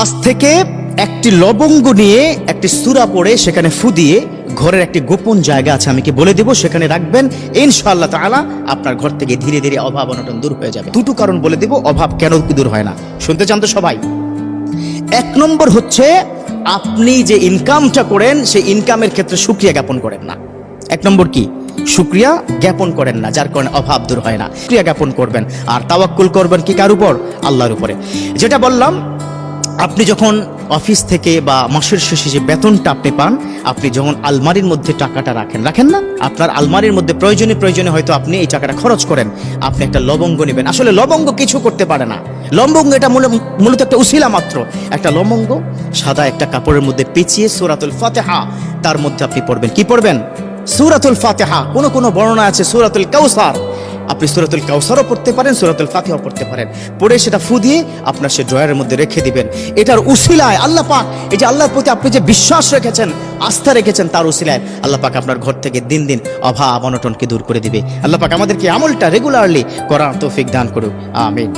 আজ থেকে একটি লবঙ্গ নিয়ে একটি সূরা পড়ে সেখানে ফু দিয়ে ঘরের একটি গোপন জায়গা আছে, আমি কি বলে দেব, সেখানে রাখবেন। ইনশাআল্লাহ তাআলা আপনার ঘর থেকে ধীরে ধীরে অভাব অনটন দূর হয়ে যাবে। দুটো কারণ বলে দেব অভাব কেন দূর হয় না, শুনতে চান তো সবাই? এক নম্বর হচ্ছে, আপনি যে ইনকামটা করেন সেই ইনকামের ক্ষেত্রে শুকরিয়া জ্ঞাপন করেন না। এক নম্বর কি? শুকরিয়া জ্ঞাপন করেন না, যার কারণে অভাব দূর হয় না। শুকরিয়া জ্ঞাপন করবেন আর তাওয়াক্কুল করবেন কি কার উপর? আল্লাহর উপরে। যেটা বললাম, আপনি যখন অফিস থেকে বা মাসের শেষে যে বেতনটা আপনি পান, আপনি যখন আলমারির মধ্যে টাকাটা রাখেন না, আপনার আলমারির মধ্যে প্রয়োজনে হয়তো আপনি এই টাকাটা খরচ করেন, আপনি একটা লবঙ্গ নেবেন। আসলে লবঙ্গ কিছু করতে পারে না, লবঙ্গ এটা মূলত একটা উসিলা মাত্র। একটা লবঙ্গ সাদা একটা কাপড়ের মধ্যে পেঁচিয়ে সূরাতুল ফাতিহা তার মধ্যে আপনি পড়বেন। কি পড়বেন? সূরাতুল ফাতিহা। কোনো বর্ণনা আছে সূরাতুল কাউসার, আপনি সূরাতুল কাউসারও পড়তে পারেন, সূরাতুল ফাতিহাও পড়তে পারেন। পড়ে সেটা ফু দিয়ে আপনার সে ড্রয়ারের মধ্যে রেখে দিবেন। এটার উসিলায় আল্লাহ পাক, এই যে আল্লাহর প্রতি আপনি যে বিশ্বাস রেখেছেন, আস্থা রেখেছেন, তার উসিলায় আল্লাহ পাক আপনার ঘর থেকে দিন দিন অভাব অনটনকে দূর করে দিবে। আল্লাহ পাক আমাদেরকে আমলটা রেগুলারলি করার তৌফিক দান করুক, আমিন।